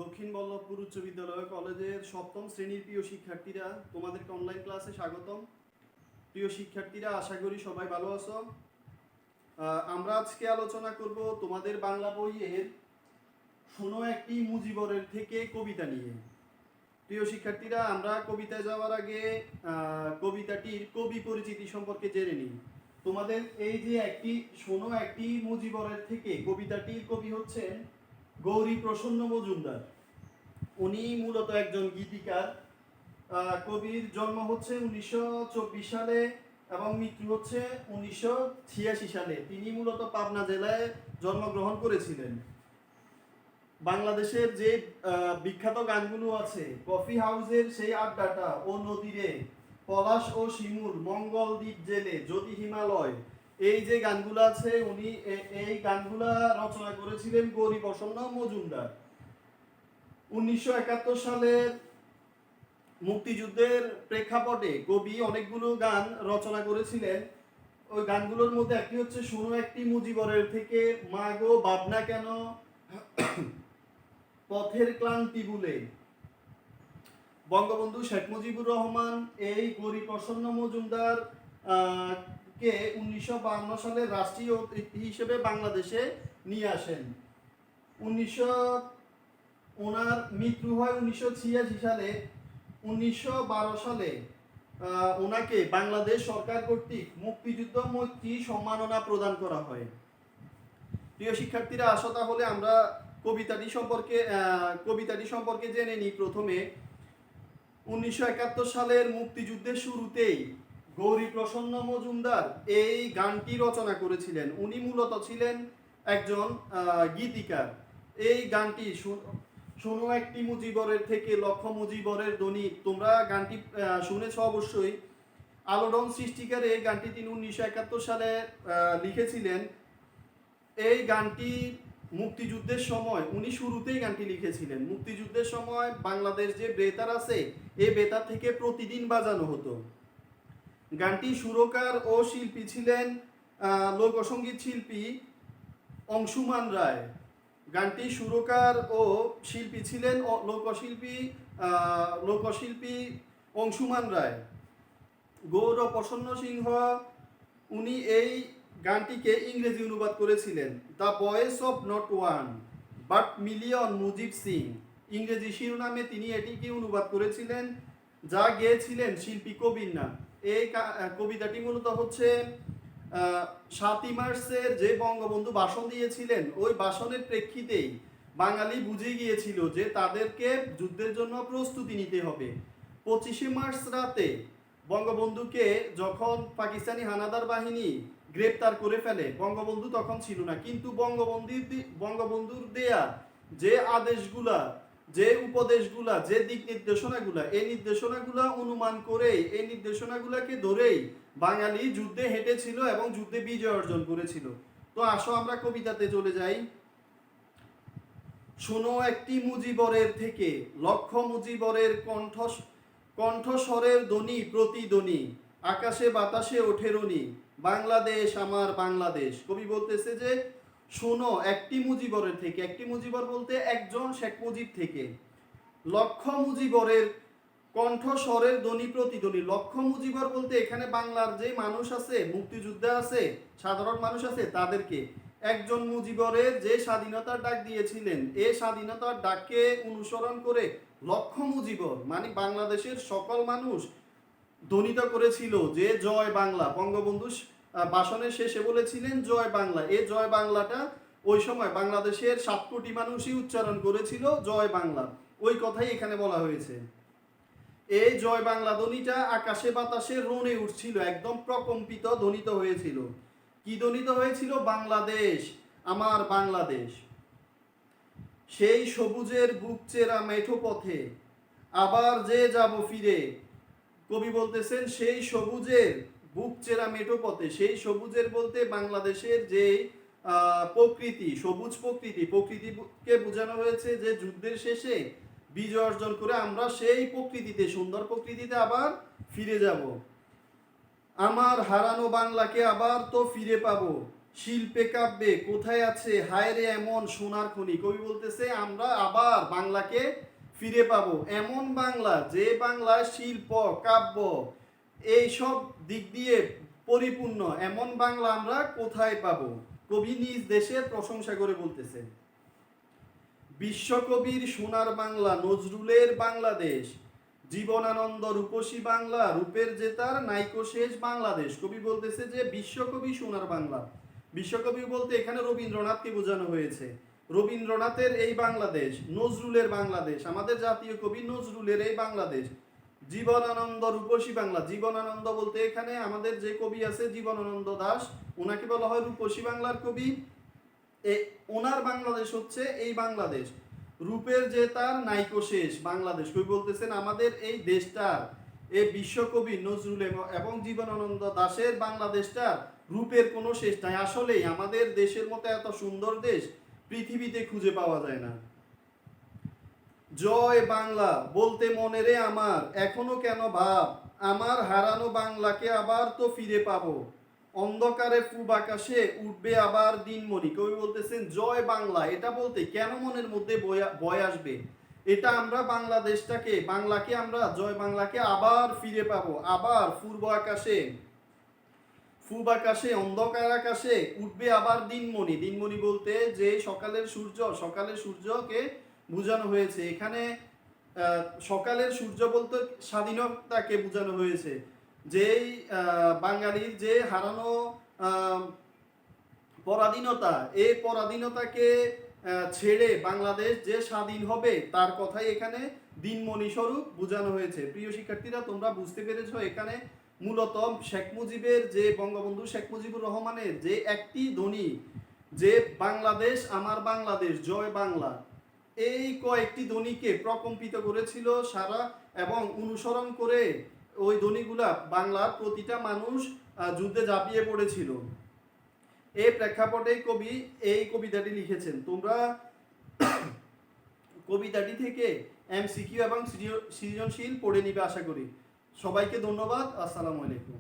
দক্ষিণ বল্লভপুর উচ্চ বিদ্যালয় কলেজের সপ্তম শ্রেণীর প্রিয় শিক্ষার্থীরা, তোমাদেরকে অনলাইন ক্লাসে স্বাগতম। প্রিয় শিক্ষার্থীরা, আশা করি সবাই ভালো আছো। আমরা আজকে আলোচনা করব তোমাদের বাংলা বইয়ের শোনো একটি মুজিবরের থেকে কবিতা নিয়ে। প্রিয় শিক্ষার্থীরা, আমরা কবিতায় যাওয়ার আগে কবিতাটির কবি পরিচিতি সম্পর্কে জেনে নিই। তোমাদের এই যে শোনো একটি মুজিবরের থেকে কবিতাটির কবি হচ্ছেন গৌরী প্রসন্ন মজুমদার। উনি মূলত একজন গীতিকার। কবির জন্ম হচ্ছে 1924 সালে এবং মৃত্যু হচ্ছে 1986 সালে। তিনি মূলত পাবনা জেলায় জন্মগ্রহণ করেছিলেন। বাংলাদেশের যে বিখ্যাত গানগুলো আছে, কফি হাউসের সেই আড্ডাটা, ও নদীরে, পলাশ ও শিমুর, মঙ্গল দ্বীপ জেলে, যদি হিমালয়, এই যে গানগুলো আছে, উনি এই গানগুলা রচনা করেছিলেন গৌরী প্রসন্ন মজুমদার। 1971 সালের মুক্তিযুদ্ধের প্রেক্ষাপটে কবি অনেকগুলো গান রচনা করেছিলেন। ওই গানগুলোর মধ্যে একটি হচ্ছে শোনো একটি মুজিবরের থেকে, মা গো ভাবনা কেন, পথের ক্লান্তি ভুলে। বঙ্গবন্ধু শেখ মুজিবুর রহমান এই গৌরী প্রসন্ন মজুমদার কে 1952 সালে রাষ্ট্রীয় অতিথি হিসেবে বাংলাদেশে নিয়ে আসেন। ওনার মৃত্যু হয় 1986 সালে। 1912 সালে ওনাকে বাংলাদেশ সরকার কর্তৃক মুক্তিযুদ্ধ মৈত্রী সম্মাননা প্রদান করা হয়। প্রিয় শিক্ষার্থীরা, আসো তাহলে আমরা কবিতাটি সম্পর্কে জেনে নিই। প্রথমে 1971 সালের মুক্তিযুদ্ধের শুরুতেই গৌরী প্রসন্ন মজুমদার এই গানটি রচনা করেছিলেন। উনি মূলত ছিলেন একজন গীতিকার। এই গানটি শোনো একটি মুজিবরের থেকে, লক্ষ মুজিবরের ধ্বনি, তোমরা গানটি শুনেছ অবশ্যই। আলোড়ন সৃষ্টিকারী এই গানটি তিনি 1971 সালে লিখেছিলেন। এই গানটি মুক্তিযুদ্ধের সময় উনি শুরুতেই গানটি লিখেছিলেন। মুক্তিযুদ্ধের সময় বাংলাদেশ যে বেতার আছে, এই বেতার থেকে প্রতিদিন বাজানো হতো। গানটি সুরকার ও শিল্পী ছিলেন লোকসঙ্গীত শিল্পী অংশুমান রায়। গানটি সুরকার ও শিল্পী ছিলেন লোকশিল্পী অংশুমান রায়। গৌর প্রসন্ন সিংহ উনি এই গানটিকে ইংরেজি অনুবাদ করেছিলেন। The voice of not one but million Mujib Singh, ইংরেজি শিরোনামে তিনি এটিকে অনুবাদ করেছিলেন, যা গেয়েছিলেন শিল্পী কবির নাম। এই কবিতাটি মূলত হচ্ছে 7 মার্চের যে বঙ্গবন্ধু ভাষণ দিয়েছিলেন, ওই ভাষণের প্রেক্ষিতেই বাঙালি বুঝে গিয়েছিল যে তাদেরকে যুদ্ধের জন্য প্রস্তুতি নিতে হবে। 25 মার্চ রাতে বঙ্গবন্ধুকে যখন পাকিস্তানি হানাদার বাহিনী গ্রেপ্তার করে ফেলে, বঙ্গবন্ধু তখন ছিল না, কিন্তু বঙ্গবন্ধুর দেয়া যে আদেশগুলা, যে উপদেশগুলা, যে দিক নির্দেশনাগুলা, এই নির্দেশনাগুলা অনুমান করে, এই নির্দেশনাগুলাকে ধরেই বাঙালি যুদ্ধে হেঁটেছিল এবং যুদ্ধে বিজয় অর্জন করেছিল। তো আসো আমরা কবিতাতে চলে যাই। শোনো একটি মুজিবরের থেকে, লক্ষ মুজিবরের কণ্ঠস্বরের ধ্বনি প্রতিধ্বনি, আকাশে বাতাসে ওঠে রনি, বাংলাদেশ আমার বাংলাদেশ। কবি বলতেছে যে শোনো একটি মুজিবরের থেকে, একটি মুজিবর বলতে একজন শেখ মুজিব থেকে, লক্ষ মুজিবরের কণ্ঠস্বরের ধ্বনি প্রতিধ্বনি। লক্ষ মুজিবর বলতে এখানে বাংলার যে মানুষ আছে, মুক্তিযুদ্ধে আছে, সাধারণ মানুষ আছে, তাদেরকে। একজন মুজিবরের যে স্বাধীনতার ডাক দিয়েছিলেন, এই স্বাধীনতার ডাককে অনুসরণ করে লক্ষ মুজিবর মানে বাংলাদেশের সকল মানুষ ধ্বনিত করেছিল যে জয় বাংলা। বঙ্গবন্ধু ভাষণের শেষে বলেছিলেন জয় বাংলা। এই জয় বাংলাটা ওই সময় বাংলাদেশের 7 কোটি মানুষই উচ্চারণ করেছিল জয় বাংলা। ওই কথাই এখানে বলা হয়েছে। এই জয় বাংলা ধ্বনিটা আকাশে বাতাসে রনে উঠছিল, একদম প্রকম্পিত ধ্বনিত হয়েছিল। কি ধ্বনিত হয়েছিল? বাংলাদেশ আমার বাংলাদেশ। সেই সবুজের বুক চেরা মেঠো পথে আবার যে যাব ফিরে। কবি বলতেছেন সেই সবুজের বুক চেরা মেঠো পথে। সেই সবুজের বলতে বাংলাদেশের যে প্রকৃতি, সবুজ প্রকৃতিকে বোঝানো হয়েছে যে যুদ্ধের শেষে বিজয় অর্জন করে আমরা সেই প্রকৃতিতে, সুন্দর প্রকৃতিতে আবার ফিরে যাব। আমার হারানো বাংলাকে আবার তো ফিরে পাবো, শিল্পে কাব্যে কোথায় আছে হায় রে এমন সোনার খনি। কবি বলতেছে আমরা আবার বাংলাকে ফিরে পাবো, এমন বাংলা যে বাংলা শিল্প কাব্য এই সব দিক দিয়ে পরিপূর্ণ, এমন বাংলা আমরা কোথায় পাবো। কবি নিজ দেশের প্রশংসা করে বলতেছে। বিশ্বকবির সোনার বাংলা নজরুলের বাংলাদেশ, জীবনানন্দ রূপসী বাংলা রূপের জেতার নাইকো শেষ বাংলাদেশ। কবি বলতেছে যে বিশ্বকবি সোনার বাংলা, বিশ্বকবি বলতে এখানে রবীন্দ্রনাথকে বোঝানো হয়েছে। রবীন্দ্রনাথের এই বাংলাদেশ, নজরুলের বাংলাদেশ, আমাদের জাতীয় কবি নজরুলের এই বাংলাদেশ, জীবনানন্দ রূপসী বাংলা। জীবনানন্দ বলতে এখানে আমাদের যে কবি আছে জীবনানন্দ দাশ, ওনাকে বলা হয় রূপসী বাংলার কবি। ওনার বাংলাদেশ হচ্ছে এই বাংলাদেশ, রূপের যে তার নাইকো শেষ বাংলাদেশ। কবি বলতেছেন আমাদের এই দেশটার, এই বিশ্বকবি নজরুল এবং জীবনানন্দ দাশের বাংলাদেশটার রূপের কোনো শেষ নাই। আসলেই আমাদের দেশের মতো এত সুন্দর দেশ পৃথিবীতে খুঁজে পাওয়া যায় না। জয় বাংলা বলতে মনে রে আমার এখনো কেন ভাব, আমার হারানো বাংলাকে আবার তো ফিরে পাবো, অন্ধকারে পূব আকাশে উঠবে আবার দিনমণি। কবি বলতেছেন জয় বাংলা, এটা বলতে কেন মনের মধ্যে ভয় আসবে, এটা আমরা বাংলাদেশটাকে বাংলাকে আমরা জয় বাংলাকে আবার ফিরে পাবো, আবার পূর্ব আকাশে পূব আকাশে অন্ধকার আকাশে উঠবে আবার দিনমণি। দিনমণি বলতে যে সকালের সূর্য, সকালের সূর্যকে বোঝানো হয়েছে এখানে। সকালের সূর্য বলতে স্বাধীনতাকে বোঝানো হয়েছে, যেই বাঙালির যে হারানো পরাধীনতা, এই পরাধীনতাকে ছেড়ে বাংলাদেশ যে স্বাধীন হবে তার কথাই এখানে দিনমণি স্বরূপ বোঝানো হয়েছে। প্রিয় শিক্ষার্থীরা তোমরা বুঝতে পেরেছো এখানে মূলত শেখ মুজিবের যে বঙ্গবন্ধু শেখ মুজিবুর রহমানের যে একটি ধ্বনি, যে বাংলাদেশ আমার বাংলাদেশ জয় বাংলা, এই কয়েকটি ধ্বনিকে প্রকম্পিত করেছিল সারা, এবং অনুসরণ করে ওই ধ্বনিগুলা বাংলার প্রতিটা মানুষ যুদ্ধে ঝাঁপিয়ে পড়েছিল। এই প্রেক্ষাপটে কবি এই কবিতাটি লিখেছেন। তোমরা কবিতাটি থেকে এমসিকিউ এবং সৃজনশীল পড়ে নিবে আশা করি। সবাইকে ধন্যবাদ। আসসালামু আলাইকুম।